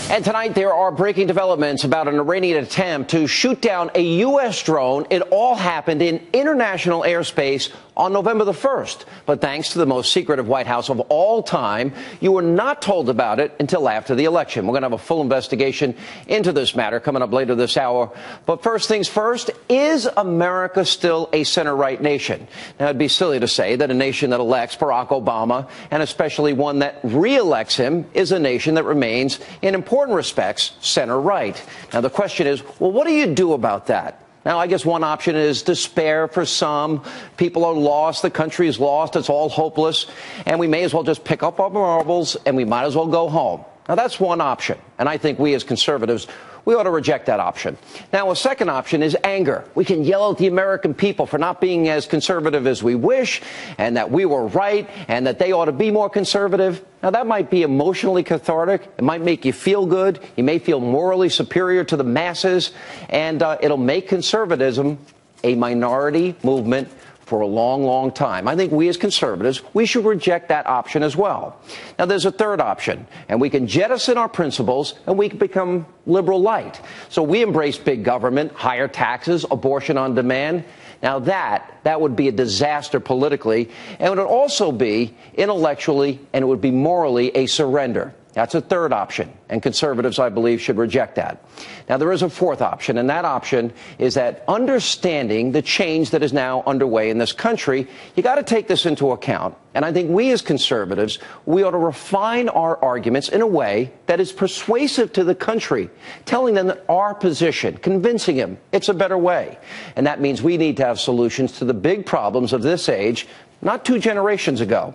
And tonight there are breaking developments about an Iranian attempt to shoot down a U.S. drone. It all happened in international airspace on November the 1st. But thanks to the most secretive White House of all time, you were not told about it until after the election. We're going to have a full investigation into this matter coming up later this hour. But first things first, is America still a center-right nation? Now, it'd be silly to say that a nation that elects Barack Obama, and especially one that re-elects him, is a nation that remains, in important respects, center-right. Now, the question is, well, what do you do about that? Now, I guess one option is despair for some. People are lost. The country is lost. It's all hopeless. And we may as well just pick up our marbles and we might as well go home. Now, that's one option. And I think we as conservatives, we ought to reject that option. Now, a second option is anger. We can yell at the American people for not being as conservative as we wish, and that we were right, and that they ought to be more conservative. Now, that might be emotionally cathartic. It might make you feel good. You may feel morally superior to the masses, and it'll make conservatism a minority movement for a long, long time. I think we as conservatives, we should reject that option as well. Now, there's a third option, and we can jettison our principles and we can become liberal light. So we embrace big government, higher taxes, abortion on demand. Now that would be a disaster politically, and it would also be intellectually, and it would be morally a surrender. That's a third option, and conservatives, I believe, should reject that. Now, there is a fourth option, and that option is that understanding the change that is now underway in this country, you got to take this into account. And I think we as conservatives, we ought to refine our arguments in a way that is persuasive to the country, telling them that our position, convincing them it's a better way. And that means we need to have solutions to the big problems of this age, not 2 generations ago.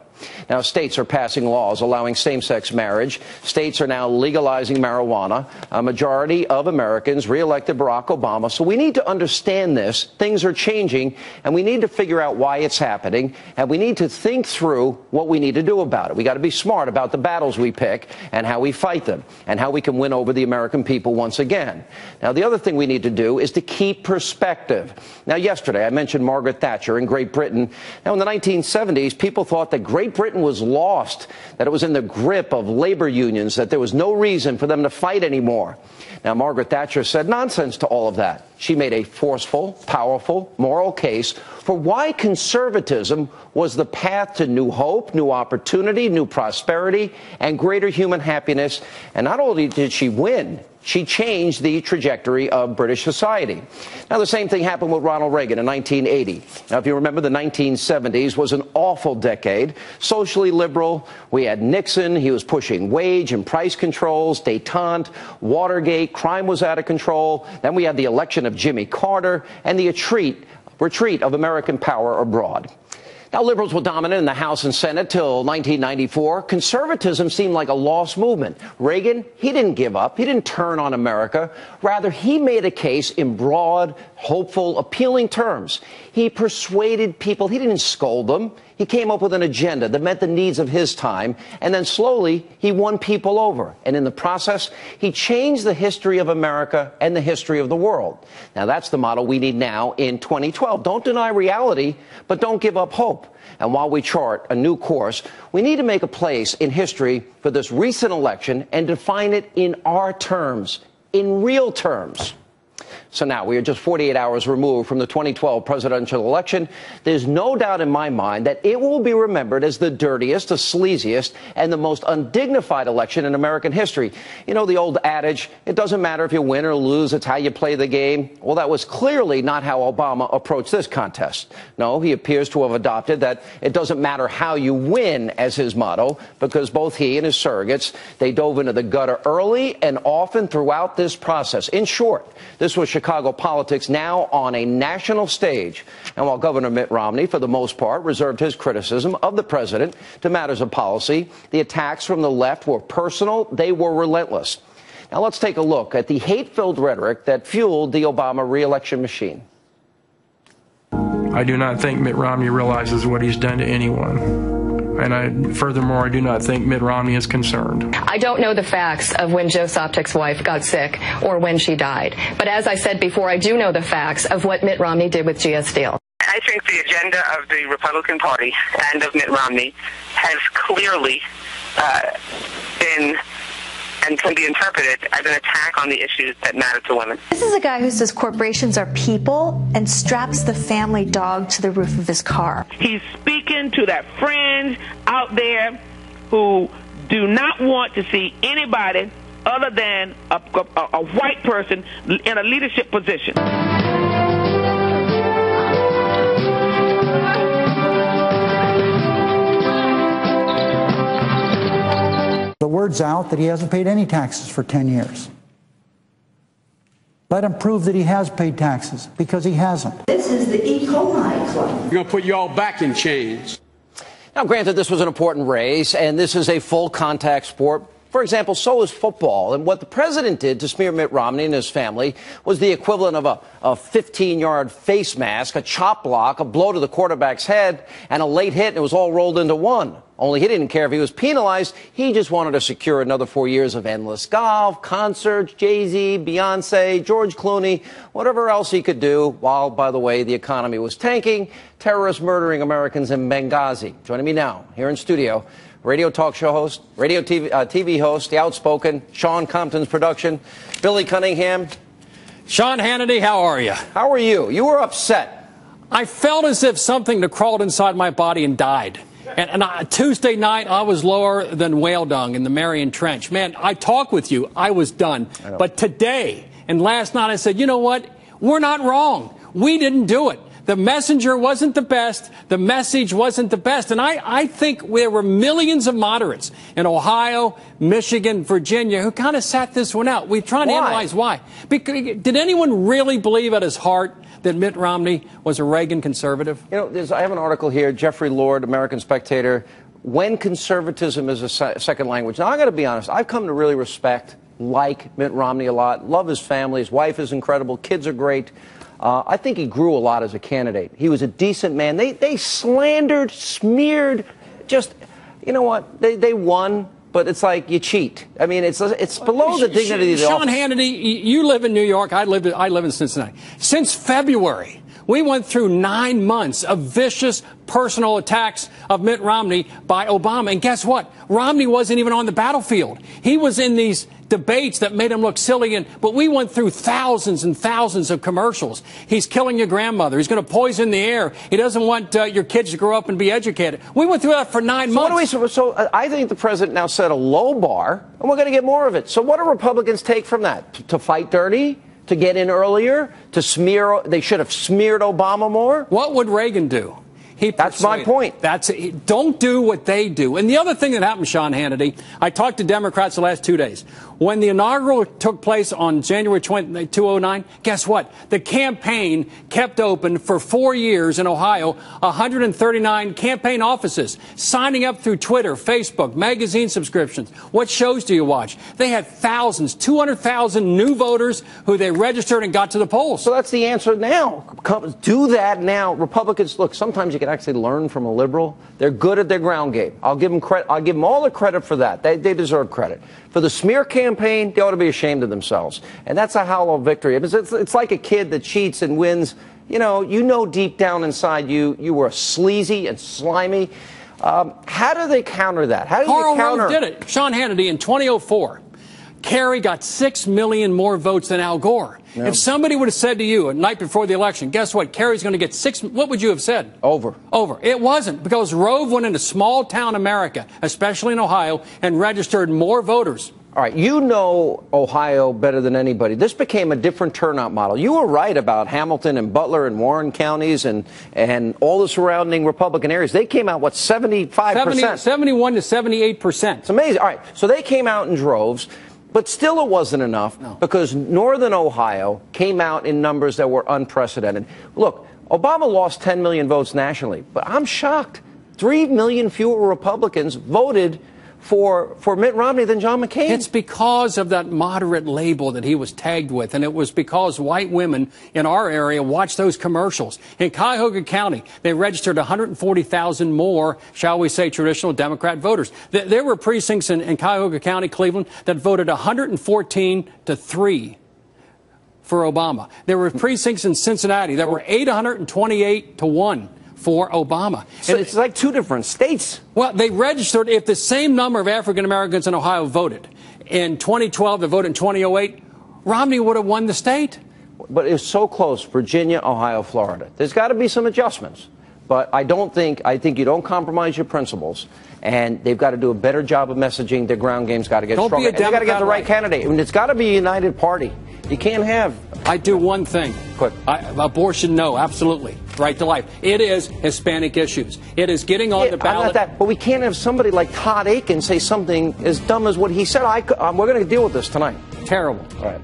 Now, states are passing laws allowing same-sex marriage. States are now legalizing marijuana. A majority of Americans re-elected Barack Obama. So we need to understand this. Things are changing, and we need to figure out why it's happening, and we need to think through what we need to do about it. We got to be smart about the battles we pick and how we fight them and how we can win over the American people once again. Now, the other thing we need to do is to keep perspective. Now, yesterday I mentioned Margaret Thatcher in Great Britain. Now, in the 1970s, people thought that Great Britain was lost, that it was in the grip of labor unions, that there was no reason for them to fight anymore. Now, Margaret Thatcher said nonsense to all of that. She made a forceful, powerful, moral case for why conservatism was the path to new hope, new opportunity, new prosperity, and greater human happiness. And not only did she win, she changed the trajectory of British society. Now, the same thing happened with Ronald Reagan in 1980. Now, if you remember, the 1970s was an awful decade. Socially liberal. We had Nixon. He was pushing wage and price controls, détente, Watergate. Crime was out of control. Then we had the election of Jimmy Carter and the retreat of American power abroad. Now, liberals were dominant in the House and Senate till 1994. Conservatism seemed like a lost movement. Reagan, he didn't give up. He didn't turn on America. Rather, he made a case in broad, hopeful, appealing terms. He persuaded people. He didn't scold them. He came up with an agenda that met the needs of his time, and then slowly he won people over. And in the process, he changed the history of America and the history of the world. Now, that's the model we need now in 2012. Don't deny reality, but don't give up hope. And while we chart a new course, we need to make a place in history for this recent election and define it in our terms, in real terms. So now we are just 48 hours removed from the 2012 presidential election. There's no doubt in my mind that it will be remembered as the dirtiest, the sleaziest, and the most undignified election in American history. You know the old adage, it doesn't matter if you win or lose, it's how you play the game. Well, that was clearly not how Obama approached this contest. No, he appears to have adopted that it doesn't matter how you win as his motto, because both he and his surrogates, they dove into the gutter early and often throughout this process. In short, this was Chicago politics now on a national stage. And while Governor Mitt Romney, for the most part, reserved his criticism of the president to matters of policy, the attacks from the left were personal. They were relentless. Now let's take a look at the hate-filled rhetoric that fueled the Obama re-election machine. I do not think Mitt Romney realizes what he's done to anyone. And furthermore, I do not think Mitt Romney is concerned. I don't know the facts of when Joe Sopcik's wife got sick or when she died. But as I said before, I do know the facts of what Mitt Romney did with GS Steel. I think the agenda of the Republican Party and of Mitt Romney has clearly been and can be interpreted as an attack on the issues that matter to women. This is a guy who says corporations are people and straps the family dog to the roof of his car. He's speaking to that fringe out there who do not want to see anybody other than a white person in a leadership position. The word's out that he hasn't paid any taxes for 10 years. Let him prove that he has paid taxes, because he hasn't. This is the E. coli club. We're going to put you all back in chains. Now, granted, this was an important race, and this is a full contact sport. For example, so is football. And what the president did to smear Mitt Romney and his family was the equivalent of a 15-yard face mask, a chop block, a blow to the quarterback's head, and a late hit, and it was all rolled into one. Only he didn't care if he was penalized. He just wanted to secure another 4 years of endless golf, concerts, Jay-Z, Beyonce, George Clooney, whatever else he could do, while, by the way, the economy was tanking, terrorists murdering Americans in Benghazi. Joining me now, here in studio, radio talk show host, radio TV host, the outspoken Sean Compton's production, Billy Cunningham. Sean Hannity, how are you? How are you? You were upset. I felt as if something had crawled inside my body and died. And Tuesday night, I was lower than whale dung in the Marion Trench. Man, I talked with you. I was done. But today and last night, I said, you know what? We're not wrong. We didn't do it. The messenger wasn't the best. The message wasn't the best. And I think there were millions of moderates in Ohio, Michigan, Virginia who kind of sat this one out. We're trying to analyze why. Did anyone really believe at his heart that Mitt Romney was a Reagan conservative? You know, I have an article here, Jeffrey Lord, American Spectator, When Conservatism is a Second Language. Now, I got to be honest, I've come to really respect, like Mitt Romney a lot, love his family, his wife is incredible, kids are great. I think he grew a lot as a candidate. He was a decent man. They slandered, smeared, just, you know what, they won. But it's like you cheat. I mean, it's below the dignity of the Sean office. Hannity, you live in New York. I live in Cincinnati. Since February, we went through 9 months of vicious personal attacks of Mitt Romney by Obama. And guess what? Romney wasn't even on the battlefield. He was in these debates that made him look silly. But we went through thousands and thousands of commercials. He's killing your grandmother. He's going to poison the air. He doesn't want your kids to grow up and be educated. We went through that for 9 months. I think the president now set a low bar, and we're going to get more of it. So what do Republicans take from that? To fight dirty? To get in earlier? To smear? They should have smeared Obama more? What would Reagan do? That's my point. Don't do what they do. And the other thing that happened, Sean Hannity, I talked to Democrats the last 2 days. When the inaugural took place on January 20, 2009, guess what? The campaign kept open for 4 years in Ohio, 139 campaign offices, signing up through Twitter, Facebook, magazine subscriptions. What shows do you watch? They had thousands, 200,000 new voters who they registered and got to the polls. So that's the answer now. Do that now. Republicans, look, sometimes you can actually learn from a liberal. They're good at their ground game. I'll give them credit. I'll give them all the credit for that. They deserve credit. For the smear campaign, they ought to be ashamed of themselves. And that's a hollow victory. It's like a kid that cheats and wins. You know deep down inside you were sleazy and slimy. How do they counter that? How do Karl you counter? Rove did it. Sean Hannity in 2004. Kerry got 6 million more votes than Al Gore. Yeah. If somebody would have said to you a night before the election, guess what? Kerry's going to get 6. What would you have said? Over. It wasn't, because Rove went into small town America, especially in Ohio, and registered more voters. All right, you know Ohio better than anybody. This became a different turnout model. You were right about Hamilton and Butler and Warren counties and all the surrounding Republican areas. They came out, 75%? 71 to 78%. It's amazing. All right, so they came out in droves. But still it wasn't enough because northern Ohio came out in numbers that were unprecedented. Look, Obama lost 10 million votes nationally, but I'm shocked. 3 million fewer Republicans voted for Mitt Romney than John McCain. It's because of that moderate label that he was tagged with, and it was because white women in our area watched those commercials. In Cuyahoga County, they registered 140,000 more, shall we say, traditional Democrat voters. There were precincts in Cuyahoga County, Cleveland, that voted 114 to 3 for Obama. There were precincts in Cincinnati that were 828 to 1. For Obama. So it's like two different states. Well, they registered if the same number of African Americans in Ohio voted. in 2012, the vote in 2008, Romney would have won the state. But it's so close, Virginia, Ohio, Florida. There's got to be some adjustments. But I think you don't compromise your principles, and they've got to do a better job of messaging. Their ground game's got to get stronger. And they've got to get the right candidate. I mean, it's got to be a united party. You can't have... I do one thing. Quick. Abortion, no, absolutely. Right to life. It is Hispanic issues. It is getting on the ballot. Not that, but we can't have somebody like Todd Aiken say something as dumb as what he said. We're going to deal with this tonight. Terrible. All right.